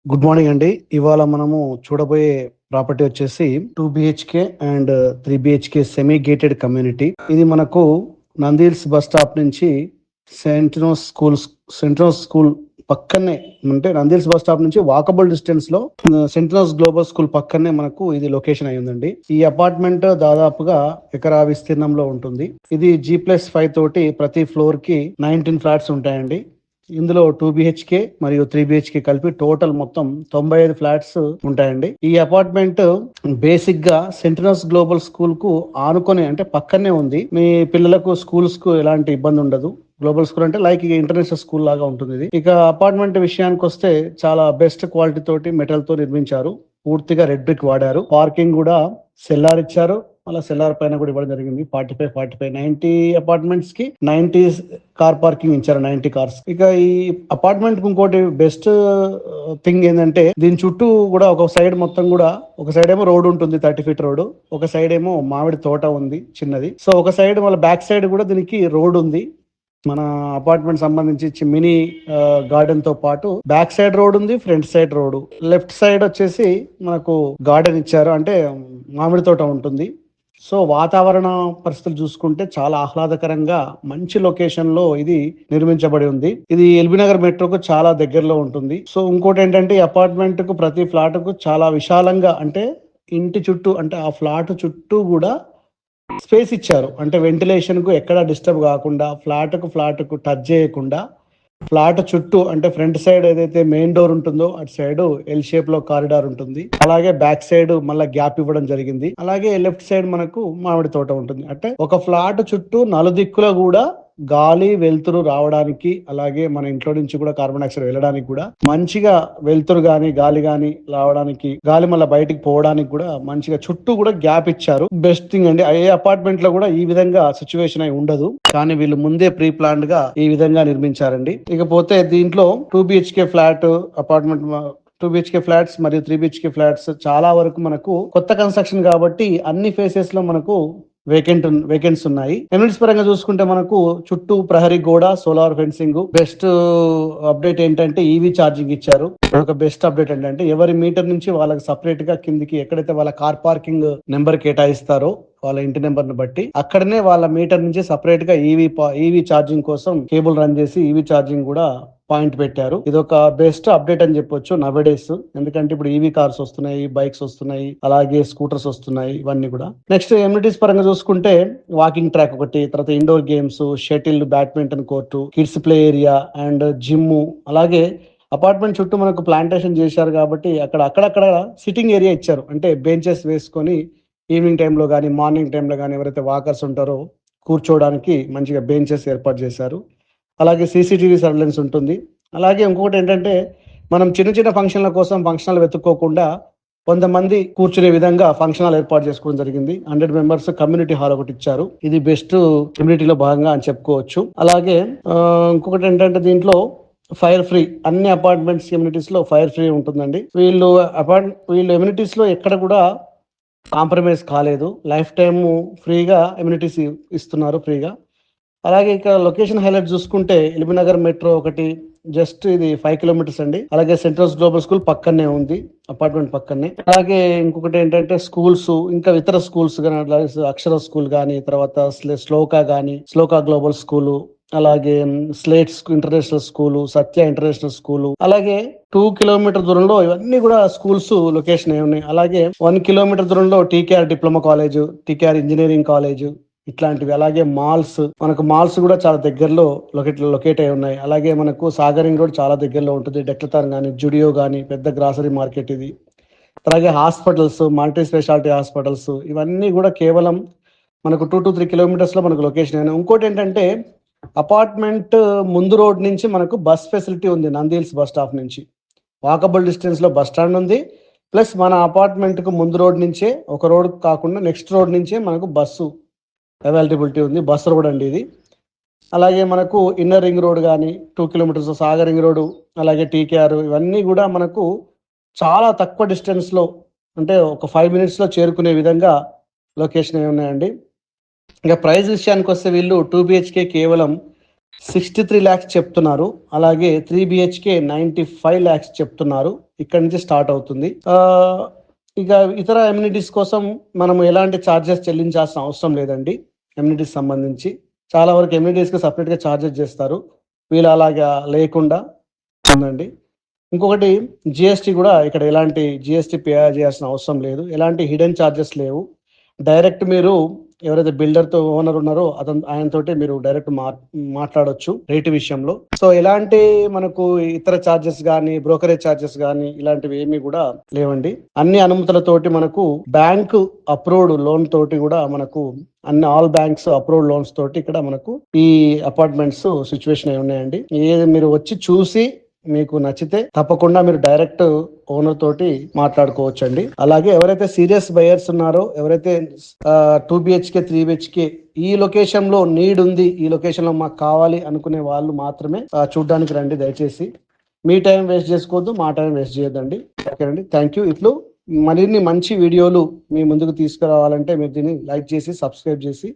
Good morning అండి. ఇవాళ మనము చూడబోయే ప్రాపర్టీ వచ్చేసి 2 BHK and 3 BHK semi gated community. ఇది మనకు నందిల్స్ బస్ స్టాప్ నుంచి సెంట్రోస్ స్కూల్ పక్కనే, అంటే నందిల్స్ బస్ స్టాప్ నుంచి వాకబుల్ డిస్టెన్స్ లో సెంట్రోస్ గ్లోబల్ స్కూల్ పక్కనే మనకు ఇది లొకేషన్ అయ్యిందండి. ఈ అపార్ట్మెంట్ దాదాపుగా ఎకరా విస్తీర్ణంలో ఉంటుంది. ఇది G+5 తోటి ప్రతి ఫ్లోర్ కి 19 ఫ్లాట్స్ ఉంటాయండి. ఇందులో 2 బిహెచ్కే మరియు 3 బిహెచ్కే కలిపి టోటల్ మొత్తం 95 ఫ్లాట్స్ ఉంటాయండి. ఈ అపార్ట్మెంట్ బేసిక్ గా సెంటినల్స్ గ్లోబల్ స్కూల్ కు ఆనుకొని, అంటే పక్కనే ఉంది. మీ పిల్లలకు స్కూల్స్ కు ఎలాంటి ఇబ్బంది ఉండదు. గ్లోబల్ స్కూల్ అంటే లైక్ ఇంటర్నేషనల్ స్కూల్ లాగా ఉంటుంది ఇది. ఇక అపార్ట్మెంట్ విషయానికి వస్తే చాలా బెస్ట్ క్వాలిటీ తోటి మెటల్ తో నిర్మించారు. పూర్తిగా రెడ్ బ్రిక్ వాడారు. పార్కింగ్ కూడా సెల్లార్ ఇచ్చారు. అలా సెల్లార్ పైన కూడా ఇవ్వడం జరిగింది. 45 90 అపార్ట్మెంట్స్ కి 90 కార్ పార్కింగ్ ఇచ్చారు, 90 కార్స్. ఇక ఈ అపార్ట్మెంట్ ఇంకోటి బెస్ట్ థింగ్ ఏంటంటే దీని చుట్టూ కూడా ఒక సైడ్ మొత్తం కూడా, ఒక సైడ్ ఏమో రోడ్ ఉంటుంది, 30 ఫీట్ రోడ్. ఒక సైడ్ ఏమో మామిడి తోట ఉంది చిన్నది. సో ఒక సైడ్ వాళ్ళ బ్యాక్ సైడ్ కూడా దీనికి రోడ్ ఉంది. మన అపార్ట్మెంట్ సంబంధించి మినీ గార్డెన్ తో పాటు బ్యాక్ సైడ్ రోడ్ ఉంది, front side road. Left side వచ్చేసి మనకు గార్డెన్ ఇచ్చారు, అంటే మామిడి తోట ఉంటుంది. సో వాతావరణ పరిస్థితులు చూసుకుంటే చాలా ఆహ్లాదకరంగా మంచి లొకేషన్ లో ఇది నిర్మించబడి ఉంది. ఇది ఎల్బీనగర్ మెట్రోకు చాలా దగ్గరలో ఉంటుంది. సో ఇంకోటి ఏంటంటే ఈ అపార్ట్మెంట్ కు ప్రతి ఫ్లాట్ కు చాలా విశాలంగా, అంటే ఇంటి చుట్టూ, అంటే ఆ ఫ్లాట్ చుట్టూ కూడా స్పేస్ ఇచ్చారు. అంటే వెంటిలేషన్ కు ఎక్కడ డిస్టర్బ్ కాకుండా, ఫ్లాట్ కు టచ్ చేయకుండా, ఫ్లాట్ చుట్టూ, అంటే ఫ్రంట్ సైడ్ ఏదైతే మెయిన్ డోర్ ఉంటుందో అటు సైడ్ ఎల్ షేప్ లో కారిడార్ ఉంటుంది. అలాగే బ్యాక్ సైడ్ మళ్ళీ గ్యాప్ ఇవ్వడం జరిగింది. అలాగే లెఫ్ట్ సైడ్ మనకు మామిడి తోట ఉంటుంది. అంటే ఒక ఫ్లాట్ చుట్టూ నలుదిక్కులో కూడా గాలి వెలుతురు రావడానికి, అలాగే మన ఇంట్లో నుంచి కూడా కార్బన్ డైఆక్సైడ్ వెళ్ళడానికి కూడా మంచిగా వెలుతురు గాని గాలి గాని రావడానికి, గాలి మళ్ళీ బయటికి పోవడానికి కూడా మంచిగా చుట్టూ కూడా గ్యాప్ ఇచ్చారు. బెస్ట్ థింగ్ అండి. ఏ అపార్ట్మెంట్ లో కూడా ఈ విధంగా సిచ్యువేషన్ అయి ఉండదు, కానీ వీళ్ళు ముందే ప్రీ ప్లాన్డ్ గా ఈ విధంగా నిర్మించారండి. ఇకపోతే దీంట్లో 2 BHK flat apartment, 2 BHK flats మరియు 3 బిహెచ్కే ఫ్లాట్స్ చాలా వరకు మనకు కొత్త కన్స్ట్రక్షన్ కాబట్టి అన్ని ఫేసెస్ లో మనకు వేకెంట్స్ ఉన్నాయి. ఎమ్యూనిటీస్ పరంగా చూసుకుంటే మనకు చుట్టూ ప్రహరీ గోడ, సోలార్ ఫెన్సింగ్. బెస్ట్ అప్డేట్ ఏంటంటే ఈవీ ఛార్జింగ్ ఇచ్చారు. ఒక బెస్ట్ అప్డేట్ ఏంటంటే ఎవరి మీటర్ నుంచి వాళ్ళకి సపరేట్ గా కిందికి, ఎక్కడైతే వాళ్ళ కార్ పార్కింగ్ నెంబర్ కేటాయిస్తారో వాళ్ళ ఇంటి నెంబర్ ని బట్టి, అక్కడనే వాళ్ళ మీటర్ నుంచి సపరేట్ గా ఈవీ ఛార్జింగ్ కోసం కేబుల్ రన్ చేసి ఈవీ ఛార్జింగ్ కూడా పాయింట్ పెట్టారు. ఇది ఒక బెస్ట్ అప్డేట్ అని చెప్పొచ్చు నవడేస్. ఎందుకంటే ఇప్పుడు ఈవీ కార్స్ వస్తున్నాయి, బైక్స్ వస్తున్నాయి, అలాగే స్కూటర్స్ వస్తున్నాయి, ఇవన్నీ కూడా. నెక్స్ట్ ఎమ్యూనిటీస్ పరంగా చూసుకుంటే వాకింగ్ ట్రాక్ ఒకటి, తర్వాత indoor games, shuttle, badminton court, kids play area and gym. అలాగే అపార్ట్మెంట్ చుట్టూ మనకు ప్లాంటేషన్ చేశారు కాబట్టి అక్కడక్కడ సిట్టింగ్ ఏరియా ఇచ్చారు. అంటే బెంచెస్ వేసుకొని ఈవినింగ్ టైంలో కానీ మార్నింగ్ టైంలో కానీ ఎవరైతే వాకర్స్ ఉంటారో కూర్చోవడానికి మంచిగా బెంచెస్ ఏర్పాటు చేశారు. అలాగే సీసీటీవీ సర్వేలెన్స్ ఉంటుంది. అలాగే ఇంకొకటి ఏంటంటే మనం చిన్న చిన్న ఫంక్షన్ల కోసం ఫంక్షన్ హాల్ వెతుక్కోకుండా కొంతమంది కూర్చునే విధంగా ఫంక్షన్ హాల్ ఏర్పాటు చేసుకోవడం జరిగింది. 100 మెంబర్స్ కమ్యూనిటీ హాల్ ఒకటి ఇచ్చారు. ఇది బెస్ట్ కమ్యూనిటీలో భాగంగా అని చెప్పుకోవచ్చు. అలాగే ఇంకొకటి ఏంటంటే దీంట్లో ఫైర్ ఫ్రీ, అన్ని అపార్ట్మెంట్స్ కమ్యూనిటీస్ లో ఫైర్ ఫ్రీ ఉంటుందండి. వీళ్ళు ఎమ్యూనిటీస్ లో ఎక్కడ కూడా కాంప్రమైజ్ కాలేదు. లైఫ్ టైమ్ ఫ్రీగా ఎమ్యూనిటీస్ ఇస్తున్నారు ఫ్రీగా. అలాగే ఇక్కడ లొకేషన్ హైలైట్ చూసుకుంటే ఎల్బీనగర్ మెట్రో ఒకటి, జస్ట్ ఇది 5 కిలోమీటర్స్ అండి. అలాగే సెంట్రల్ గ్లోబల్ స్కూల్ పక్కనే ఉంది, అపార్ట్మెంట్ పక్కనే. అలాగే ఇంకొకటి ఏంటంటే స్కూల్స్, ఇంకా ఇతర స్కూల్స్ కానీ, అక్షర స్కూల్ కానీ, తర్వాత శ్లోకా గ్లోబల్ స్కూల్, అలాగే స్లేట్స్ ఇంటర్నేషనల్ స్కూల్, సత్య ఇంటర్నేషనల్ స్కూల్, అలాగే 2 కిలోమీటర్ దూరంలో ఇవన్నీ కూడా స్కూల్స్ లొకేషన్ ఉన్నాయి. అలాగే 1 కిలోమీటర్ దూరంలో TKR diploma college, TKR engineering college, ఇట్లాంటివి. అలాగే మాల్స్ కూడా చాలా దగ్గరలో లొకేట్ అయి ఉన్నాయి. అలాగే మనకు సాగరింగ్ రోడ్ చాలా దగ్గరలో ఉంటుంది. డెక్లతాన్ కానీ, జుడియో కానీ, పెద్ద గ్రాసరీ మార్కెట్ ఇది. అలాగే హాస్పిటల్స్, మల్టీ స్పెషాలిటీ హాస్పిటల్స్, ఇవన్నీ కూడా కేవలం మనకు 2 to 3 కిలోమీటర్స్ లో మనకు లొకేషన్ అయినా. ఇంకోటి ఏంటంటే అపార్ట్మెంట్ ముందు రోడ్ నుంచి మనకు బస్ ఫెసిలిటీ ఉంది. నందిల్స్ బస్ స్టాప్ నుంచి వాకబుల్ డిస్టెన్స్ లో బస్ స్టాండ్ ఉంది. ప్లస్ మన అపార్ట్మెంట్ కు ముందు రోడ్ నుంచే, ఒక రోడ్ కాకుండా నెక్స్ట్ రోడ్ నుంచే మనకు బస్సు అవైలబిలిటీ ఉంది. బస్ రోడ్ అండి ఇది. అలాగే మనకు ఇన్నర్ రింగ్ రోడ్ కానీ 2 కిలోమీటర్స్, సాగర్ రింగ్ రోడ్, అలాగే టీకేఆర్, ఇవన్నీ కూడా మనకు చాలా తక్కువ డిస్టెన్స్ లో, అంటే ఒక 5 minutes లో చేరుకునే విధంగా లొకేషన్ ఉన్నాయండి. ఇక ప్రైస్ విషయానికి వస్తే వీళ్ళు 2 బిహెచ్కే కేవలం 63 lakhs చెప్తున్నారు. అలాగే 3 BHK 95 lakhs చెప్తున్నారు. ఇక్కడ నుంచి స్టార్ట్ అవుతుంది. ఇక ఇతర ఎమ్యూనిటీస్ కోసం మనం ఎలాంటి ఛార్జెస్ చెల్లించాల్సిన అవసరం లేదండి. ఎమ్యూనిటీస్ సంబంధించి చాలా వరకు ఎమ్యూనిటీస్కి సపరేట్గా ఛార్జెస్ చేస్తారు. వీళ్ళు అలాగా లేకుండా ఉందండి. ఇంకొకటి జిఎస్టీ కూడా ఇక్కడ ఎలాంటి జిఎస్టీ పే చేయాల్సిన అవసరం లేదు. ఎలాంటి హిడెన్ ఛార్జెస్ లేవు. డైరెక్ట్ మీరు ఎవరైతే బిల్డర్తో ఓనర్ ఉన్నారో ఆయనతోటి మీరు డైరెక్ట్ మాట్లాడొచ్చు రేటు విషయంలో. సో ఎలాంటి మనకు ఇతర ఛార్జెస్ కానీ బ్రోకరేజ్ ఛార్జెస్ కానీ ఇలాంటివి ఏమీ కూడా లేవండి. అన్ని అనుమతులతోటి మనకు బ్యాంకు అప్రూవ్డ్ లోన్ తోటి కూడా మనకు ఆల్ బ్యాంక్స్ అప్రూవ్డ్ లోన్స్ తోటి ఇక్కడ మనకు ఈ అపార్ట్మెంట్స్ సిచ్యువేషన్ అయి ఉన్నాయండి. ఏది మీరు వచ్చి చూసి మీకు నచ్చితే తప్పకుండా మీరు డైరెక్ట్ ఓనర్ తోటి మాట్లాడుకోవచ్చు అండి. అలాగే ఎవరైతే సీరియస్ బయర్స్ ఉన్నారో, ఎవరైతే 2 BHK 3 BHK ఈ లొకేషన్ లో నీడ్ ఉంది, ఈ లొకేషన్ లో మాకు కావాలి అనుకునే వాళ్ళు మాత్రమే చూడడానికి రండి. దయచేసి మీ టైం వేస్ట్ చేసుకోవద్దు, మా టైం వేస్ట్ చేయొద్దండి. ఓకేనండి, థ్యాంక్ యూ. ఇట్లు మరిన్ని మంచి వీడియోలు మీ ముందుకు తీసుకురావాలంటే మీరు దీన్ని లైక్ చేసి సబ్స్క్రైబ్ చేసి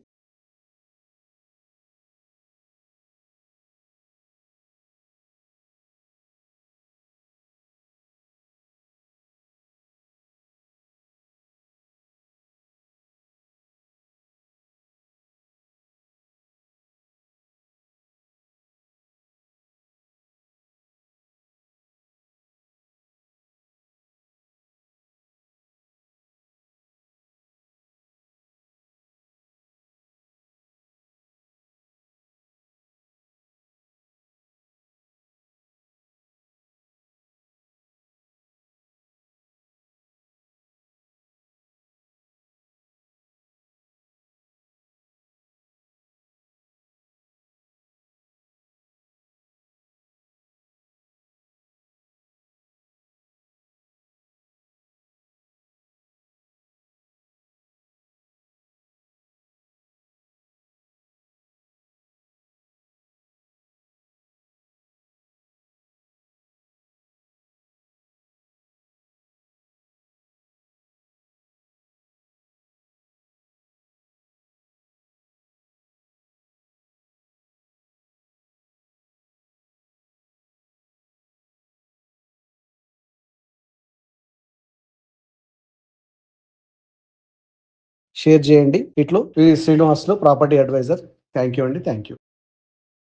షేర్ చేయండి. ఇట్లు Srinivasulu property advisor. Thank you అండి. Thank you.